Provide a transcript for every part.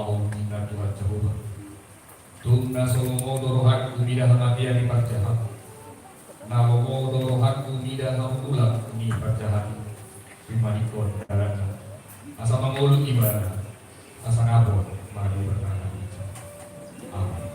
maung minat Tuhan Jehovah. Tumna solomo dorohat kumida hamatian iparjahat. Nalomo dorohat kumida hamulah kumi iparjahat. Bimanikon darana. Asa mangulung ibadah. Asa ngabot madu bertahan. Amin.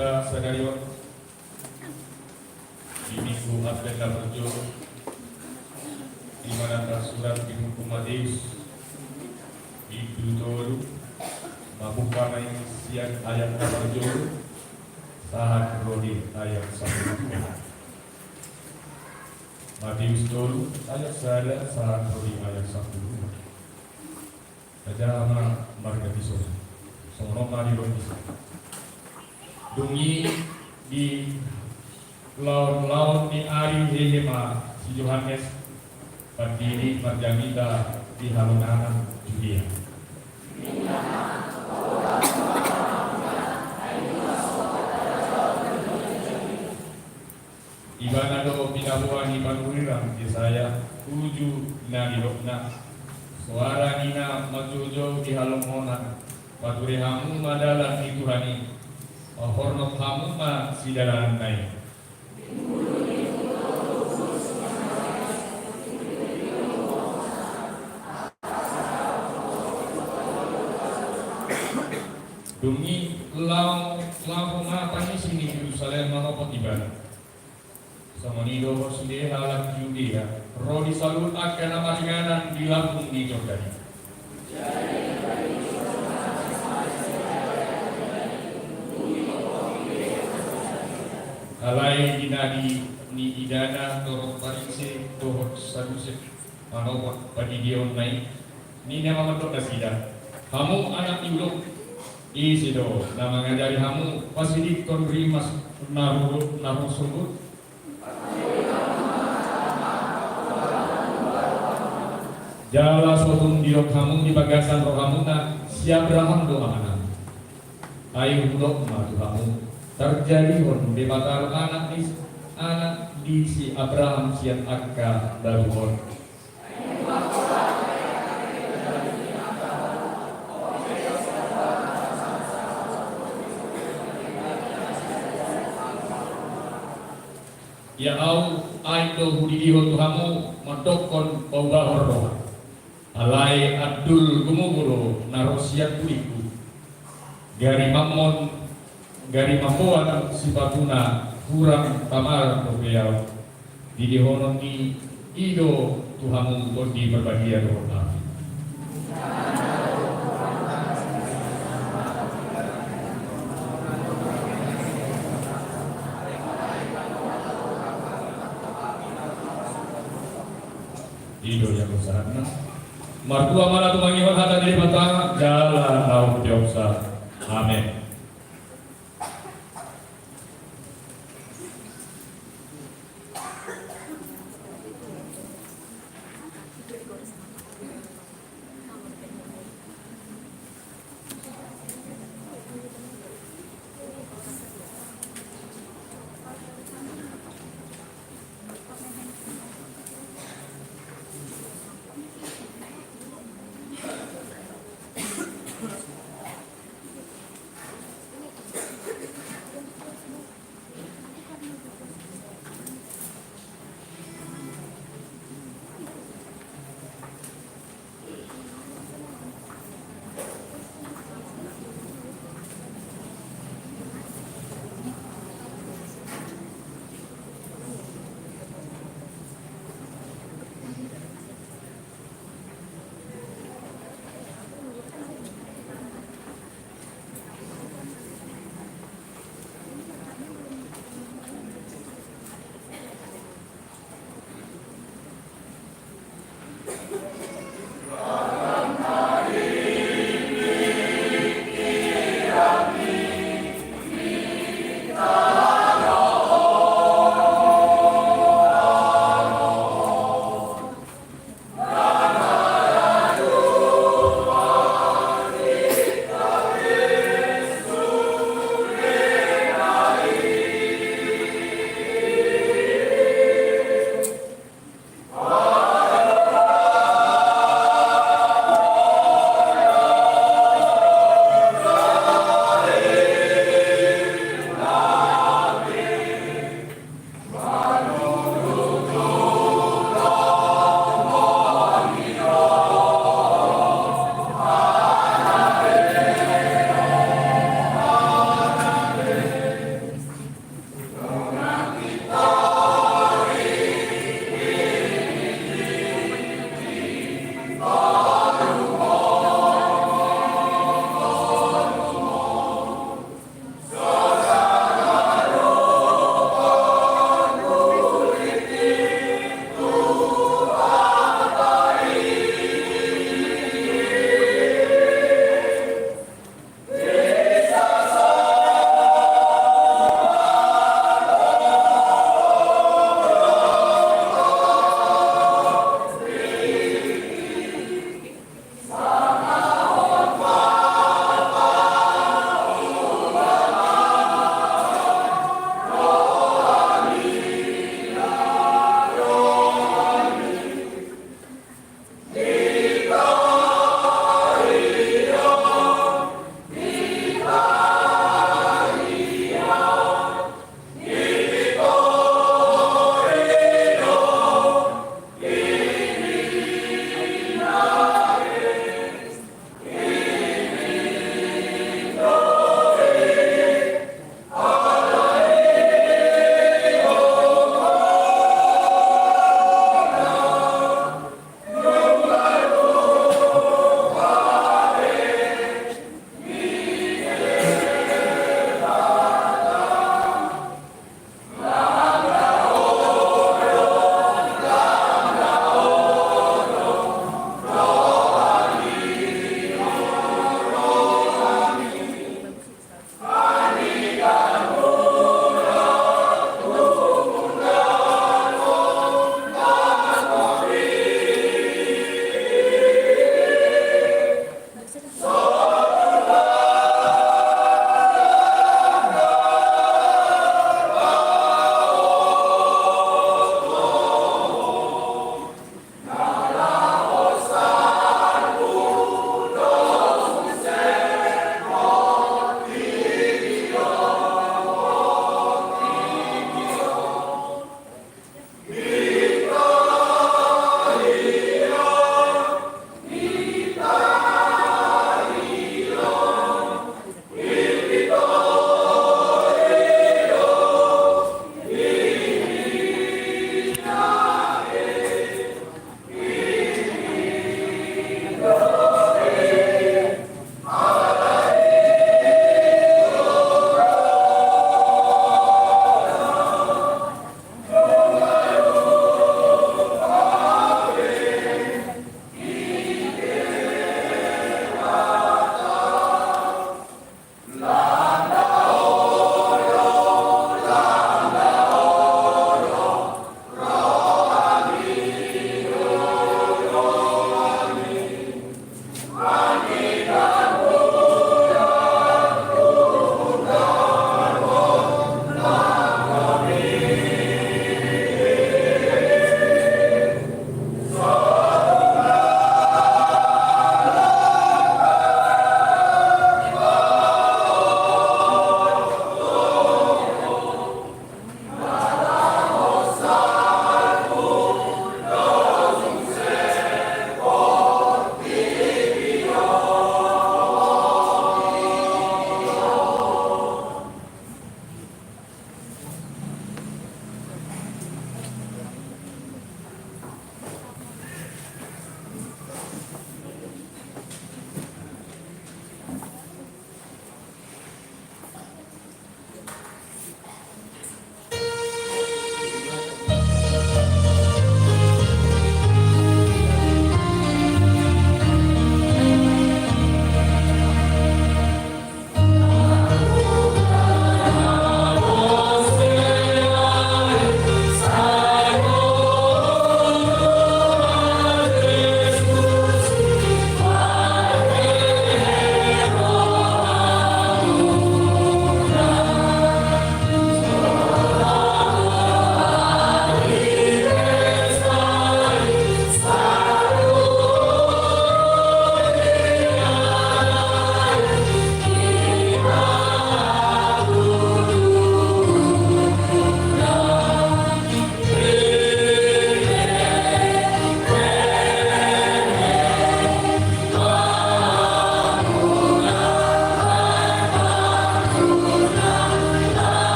Saudara Sadarion, di minggu Advent Berjo, di mana surat Hukum Matius itu dulu membuka siang ayat Berjo, sahat Rodi ayat 1. Matius dulu ayat sahat Rodi ayat 1. Aja ama marga biso, sono mari bisa. Dungi di laut di ari hehema si Yohanes berdiri berjamita di halunan Judea. Ibana do pinabuan ibanuriram di saya tuju na dilokna suara nina majujo di halumona paturi hamu madalah di Tuhani horno hamu ma sidaran nai. Dungi lau mapani sini Yerusalem manopot ibadah. Samanido sini halak Judea. Rodi salut akan amaringanan di lambung di Jordani. Alai dinadi ni idana torok parise torok saduse manopot padidion naik. Ni nama mentok nasida. Kamu anak iuluk isido nama ngajari kamu pasidik konri mas naruh sungguh. Jala sotum diok kamu di bagasan roh kamu na si Abraham doa anak. Ayo dok matu kamu terjadi hon di batal anak di si Abraham sian akka baru hon. Ya au aido hudidiho tuhamu matokon bauba horro alai adul gumuguro narosiat kuliku gari mamuan sifatuna kurang tamar nobeau didihono ni ido tuhamu kondi berbahagia roh amin. Ido yang besarna martua mana tu mangiwan hata diri batang jalan laut dioksa amin.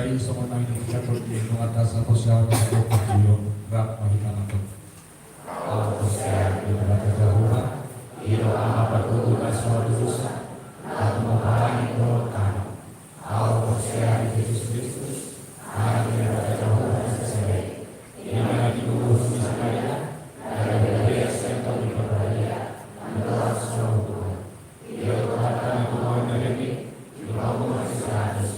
dari semenang jatuh di atas sosial media video rak mahina itu. Aku saya di berada jauh, ilo amat berguna suatu dosa, aku mengalami kerokan. Aku saya di Yesus Kristus, aku di berada jauh sesuai. Ini lagi urus misalnya, ada berbeda sektor di berbahaya, adalah suatu Tuhan. Ia berkata Tuhan dari di bawah masih seratus.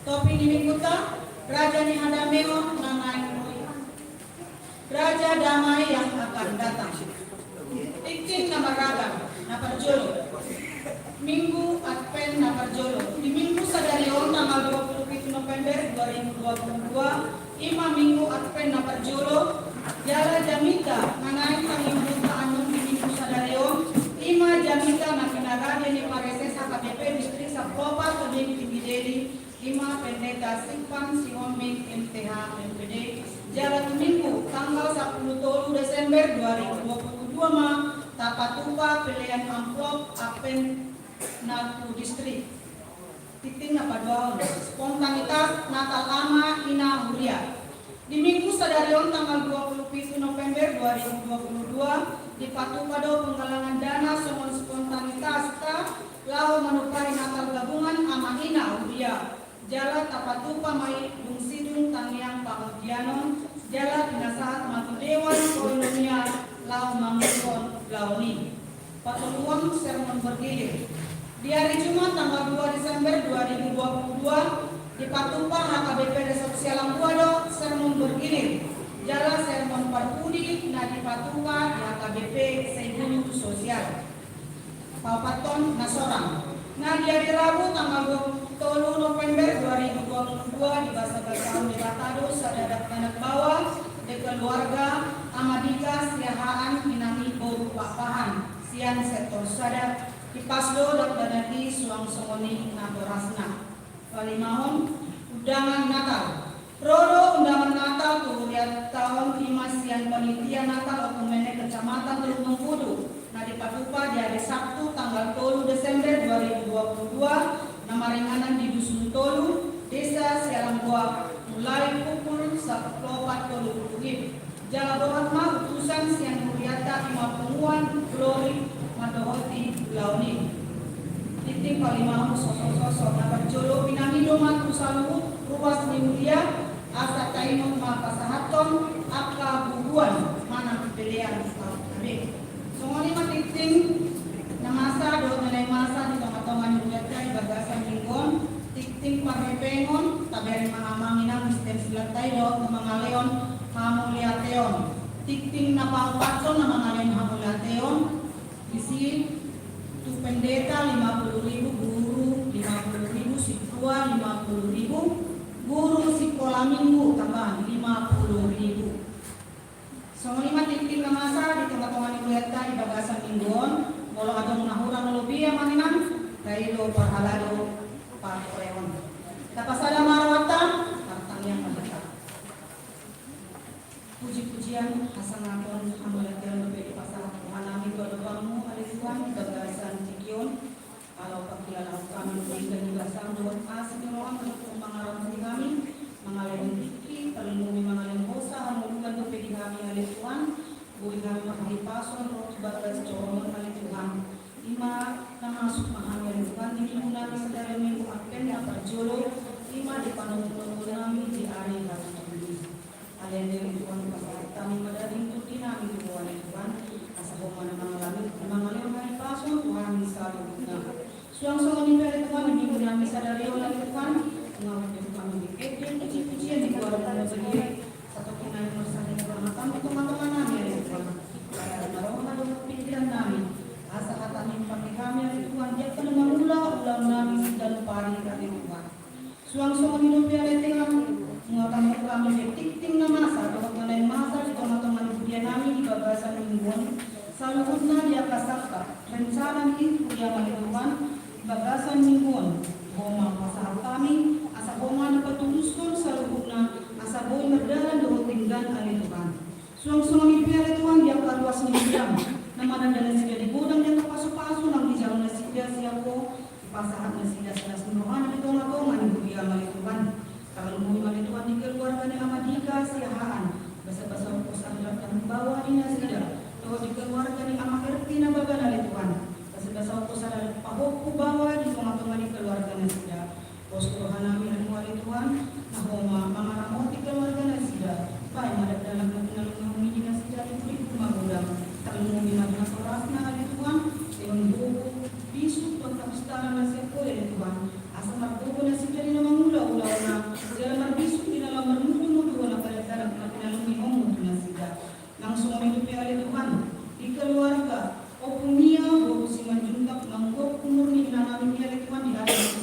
Topi Nimikuta, Raja Nihadameo, Raja Damai yang akan datang. Iktin Namaragam, Naparjolo. Minggu Advent Naparjolo. Di Minggu Sadarion tanggal 27 November 2022, Ima Minggu Advent Naparjolo, Jala Jamita, Nanay Tangimbuta Anong di Minggu Sadarion, Ima Jamita Nakinaradia ni Pareses HKBP Distrik Saplopa Kedik Tinggi Dedi, Ima Pendeta Simpan Singoming MTH MPD, Jalan Minggu tanggal 10 Desember 2022 Tapatupa pilihan amplop Apen Natu Distrik. Titik napaduan spontanitas Natal Ama Ina Huria. Di Minggu Sadarion tanggal 27 November 2022 di Patupado penggalangan dana semua spontanitas lau menupai Natal gabungan Ama Ina Huria. Jala Tapatupa Mai Dungsidung Tangyang Pangutianon, Jala Pinasahat Matu Dewan Kolonial Lau Mangkon Launi. Patuluan sermon bergilir. Di hari Jumat tanggal 2 Desember 2022 di Patupa HKBP Desa Sialambuado sermon bergilir. Jala sermon Parpudi Nadi Patupa di HKBP Seibulu Sosial. Papaton Nasorang. Nah di hari Rabu tanggal 20 November 2022 di Basa-Basa Milatado Sadarat Anak Bawah di keluarga Amadika Siahaan Minami Boru Papahan Sian Sektor Sadat di Pasdo Dakdanati Suang Songoni Natorasna Walimahon Undangan Natal Rodo Undangan Natal Kuliah tahun Imasian Panitia Natal Okumene Kecamatan Teluk Mengkudu Nah di Patupa di hari Sabtu tanggal 10 Desember 2022 nama ringanan di Dusun Tolu, Desa Sialambua mulai pukul 10.40 Jala Dohatma utusan Siang Kuriata Ima Penguan Glory Madohoti Launi. Titik Palimahu sosok-sosok Nabarjolo Pinamido Matu Saluhut Ruas Nimulia Asa Tainot Mapasahaton Aka Buguan Mana Pilihan Nabi. Songoni matiting na masa do na masa di tong-tongan yuyat kay bagasan linggon tikting parepengon taberi mahamangina mistem silat tayo ng mga leon hamuliateon tikting na pangpatso ng mga leon hamuliateon isi tu pendeta 50.000 guru 50.000 siswa 50.000 guru sekolah minggu tambahan 50.000. So lima titik na masa di tengah-tengah ibueta di bagasan mingguon molo adong nahurang lubi ang maninan kailo parhalado pareon. Tapasada marawata tartang yang mendekat. Puji-pujian hasanapun hamulatian lebih di pasar Tuhan amin doa-doamu hari Tuhan di bagasan cikion kalau pagkilala kami dan juga sang doa asing rohan untuk mengarang kami, mengalir fikri, perlindungi mengalir hosa, mengumpulkan topik kami oleh Tuhan, bui kami mengalir pasun, roh batas corong oleh Tuhan. Lima nama masuk mengalir Tuhan, ini mengenai saudara minggu akan yang berjolo, lima di panung kami di area kami. Kalian dari Tuhan pasal kami pada minggu dinami Tuhan Tuhan, asal mana mengalir hari pasun Tuhan selalu kita. Suang-suang ini dari Tuhan, ini menami sadari oleh Tuhan, mengawal Tuhan dikepin, puji-pujian dikeluarkan sendiri, satu kinai mersani kehormatan untuk teman-teman kami ya Tuhan. Karena rohnya dengan pikiran kami, asa kata mimpi kami ya Tuhan, dia akan mengulang nami dan pari kami Tuhan. Suang-suang hidup ya Tuhan, mengatakan kami tik-tik na masa, atau mengenai masa di teman-teman pujian kami di bagasan mingguan, saluhutna dia kasakta, rencana itu dia Tuhan, bagasan mingguan, boma pasal kami, asa boma na patulusun sa lubugna, asa boy magdalan doon tinggan ali Tuhan. Suang-suang ipiyari Tuhan, dia kaluas ni Biyam, na manandalan sila di budang niya kapaso-paso, nang dijang na siya ko, ipasahat na sila sa nasinuhan, ito nga to, manibuyang ali Tuhan. Kalau mo ali Tuhan, di keluarga ni Amadika, siyahaan, basa-basa ko sa hirap ng bawa ni sila, to di keluarga ni Amakirti na bagan ali Tuhan. Basa ko sa pahok ko bawa di mga tumani keluarga na sila. Postuhan namin ang wali Tuhan na mga ramot di keluarga na sila. Bahay madagdalag na pinalong na humili na sila di kulit kumagulang. Talungumin na mga oras na ali Tuhan. Yung buko, biso, pagkapustahan na siya po ali Tuhan. Asa magbuko na sila rin na mangulaw-ulaw na sila marbiso nila lang marunod-unod na palagdalag na pinalong ni Omod na sila. Nang sumilupi ali Tuhan, di keluarga o pumiya o si manjungkap manggok umur ni namin niya Tuhan di hati